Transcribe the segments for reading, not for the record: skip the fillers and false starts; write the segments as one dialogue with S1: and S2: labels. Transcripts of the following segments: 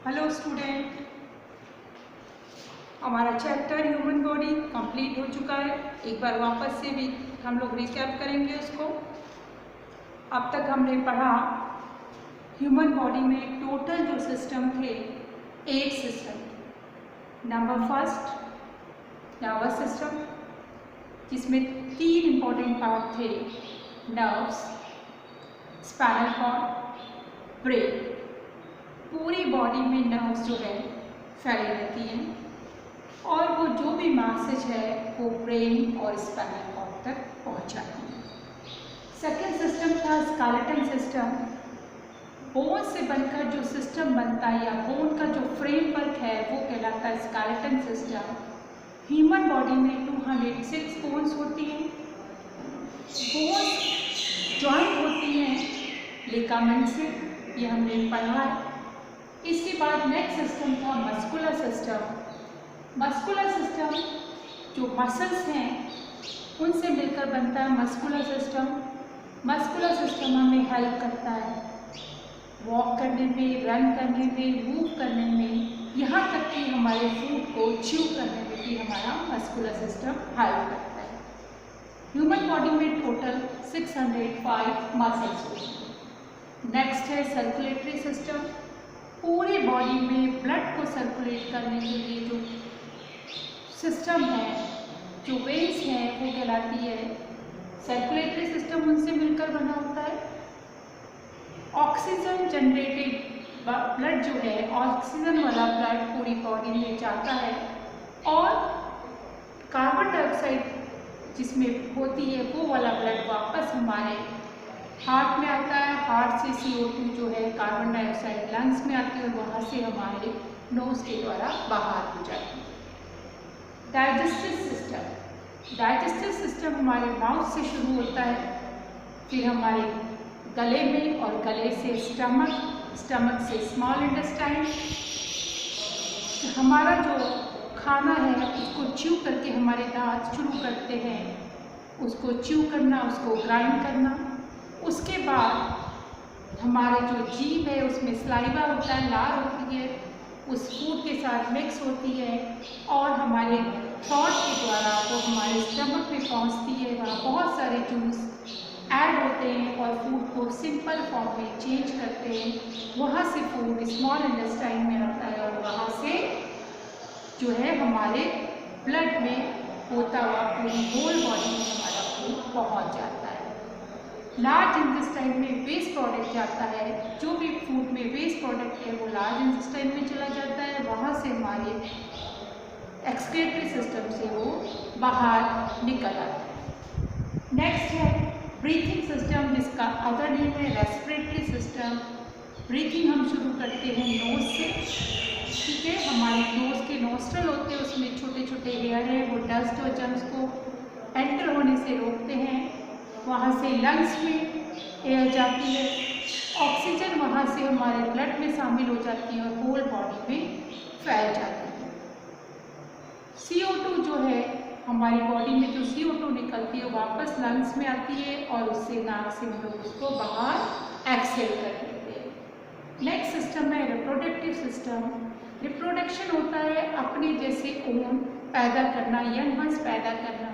S1: Hello student, हमारा chapter human body complete हो चुका है। एक बार वापस से भी हम लोग रिकैप करेंगे उसको। अब तक हमने पढ़ा ह्यूमन बॉडी में टोटल जो सिस्टम थे 8 system. Number first nervous system, जिसमें 3 इम्पॉर्टेंट पार्ट थे, नर्व्स, स्पाइनल कॉर्ड, ब्रेन। पूरी बॉडी में नर्व्स जो है फैली रहती हैं और वो जो भी मैसेज है वो ब्रेन और स्पाइनल कॉर्ड तक पहुंचाती है। सेकेंड सिस्टम था स्केलेटन सिस्टम। बोन से बनकर जो सिस्टम बनता है या बोन का जो फ्रेमवर्क है वो कहलाता है स्केलेटन सिस्टम। ह्यूमन बॉडी में 206 बोन्स होती हैं। बोन्स जॉइंट होती हैं लिगामेंट से, ये हमने पढ़ा है। इसके बाद नेक्स्ट सिस्टम था मस्कुलर सिस्टम। मस्कुलर सिस्टम जो मसल्स हैं उनसे मिलकर बनता है मस्कुलर सिस्टम। मस्कुलर सिस्टम हमें हेल्प करता है वॉक करने में, रन करने में, मूव करने में, यहाँ तक कि हमारे फूड को च्यू करने में भी हमारा मस्कुलर सिस्टम हेल्प करता है। ह्यूमन बॉडी में टोटल 605 मसल्स होते हैं। नेक्स्ट है सर्कुलेटरी सिस्टम। पूरी बॉडी में ब्लड को सर्कुलेट करने के लिए जो सिस्टम है, जो वेन्स हैं, वो कहलाती है सर्कुलेटरी सिस्टम। उनसे मिलकर बना होता है। ऑक्सीजन जनरेटेड ब्लड जो है, ऑक्सीजन वाला ब्लड पूरी बॉडी में जाता है और कार्बन डाइऑक्साइड जिसमें होती है वो वाला ब्लड वापस हमारे हार्ट में आता है। हार्ट से CO2 जो है कार्बन डाइऑक्साइड लंग्स में आती है और वहाँ से हमारे नोज के द्वारा बाहर हो जाती है। Digestive system. डाइजेस्टिव सिस्टम हमारे माउथ से शुरू होता है, फिर हमारे गले में और गले से स्टमक, स्टमक से स्मॉल इंटेस्टाइन। हमारा जो खाना है उसको च्यू करके हमारे दांत शुरू करते हैं उसको च्यू करना, उसको ग्राइंड करना। उसके बाद हमारे जो जीभ है उसमें सलाइवा होता है, लार होती है, उस फूड के साथ मिक्स होती है और हमारे थ्रोट के द्वारा वो हमारे स्टमक में पहुंचती है। वहाँ बहुत सारे जूस ऐड होते हैं और फूड को सिंपल फॉर्म में चेंज करते हैं। वहाँ से फूड स्मॉल इंटेस्टाइन में आता है और वहाँ से जो है हमारे ब्लड में होता हुआ पूरी होल बॉडी में हमारा फूड पहुँच जाता है। लार्ज इंटेस्टाइन में वेस्ट प्रोडक्ट जाता है। जो भी फूड में वेस्ट प्रोडक्ट है वो लार्ज इंटेस्टाइन में चला जाता है। वहाँ से हमारे एक्सक्रीटरी सिस्टम से वो बाहर निकल आता है। नेक्स्ट है ब्रीथिंग सिस्टम, जिसका अदर नेम है रेस्पिरेटरी सिस्टम। ब्रीथिंग हम शुरू करते हैं नोज से, ठीक है। हमारे नोज के नोस्ट्रल होते हैं, उसमें छोटे छोटे हेयर है, वो डस्ट और जर्म्स को एंटर होने से रोकते हैं। वहाँ से लंग्स में एयर जाती है, ऑक्सीजन वहाँ से हमारे ब्लड में शामिल हो जाती है और होल बॉडी में फैल जाती है। CO2 जो है हमारी बॉडी में जो CO2 निकलती है वापस लंग्स में आती है और उससे नाक से हम लोग उसको बाहर एक्सहेल कर लेते हैं। नेक्स्ट सिस्टम है रिप्रोडक्टिव सिस्टम। रिप्रोडक्शन होता है अपने जैसे ओन पैदा करना, यंग वंस पैदा करना,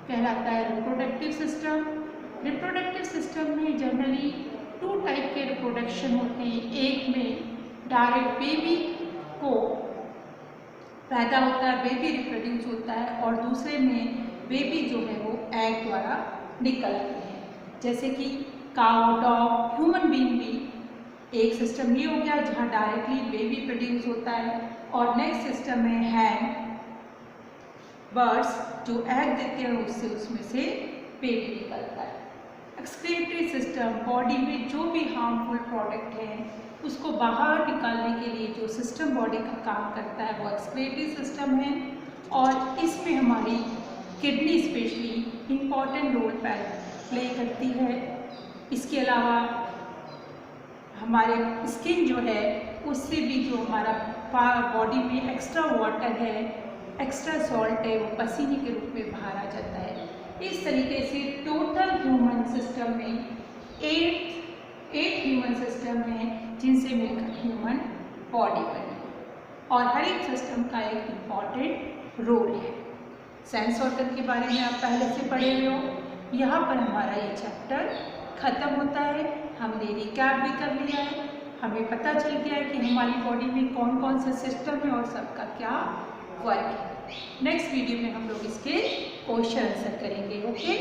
S1: कहलाता है रिप्रोडक्टिव सिस्टम। रिप्रोडक्टिव सिस्टम में जनरली 2 टाइप के रिप्रोडक्शन होते हैं। एक में डायरेक्ट बेबी को पैदा होता है, बेबी रिप्रोड्यूस होता है, और दूसरे में बेबी जो है वो एग द्वारा निकलते हैं। जैसे कि काउ, डॉग, ह्यूमन बीइंग भी एक सिस्टम ये हो गया जहाँ डायरेक्टली बेबी प्रोड्यूस होता है। और नेक्स्ट सिस्टम है हैन, बर्ड्स जो एग देते हैं उससे उसमें से बेबी निकलता है। एक्सक्रीटरी सिस्टम, बॉडी में जो भी हार्मफुल प्रोडक्ट है उसको बाहर निकालने के लिए जो सिस्टम बॉडी का काम करता है वो एक्सक्रीटरी सिस्टम है और इसमें हमारी kidney specially important role play करती है। इसके अलावा हमारे स्किन जो है उससे भी जो हमारा बॉडी में एक्स्ट्रा वाटर है, एक्स्ट्रा सॉल्ट है, वो पसीने के रूप में बाहर आ जाता है। इस तरीके से टोटल ह्यूमन सिस्टम में 8 ह्यूमन सिस्टम हैं जिनसे मिलकर ह्यूमन बॉडी बनी। और हर एक सिस्टम का एक इम्पॉर्टेंट रोल है। सेंस ऑर्गन के बारे में आप पहले से पढ़े हुए हो। यहाँ पर हमारा ये चैप्टर ख़त्म होता है। हमने रिकैप भी कर लिया है, हमें पता चल गया है कि हमारी बॉडी में कौन कौन से सिस्टम है और सबका क्या वर्क है। नेक्स्ट वीडियो में हम लोग इसके क्वेश्चन आंसर करेंगे। ओके।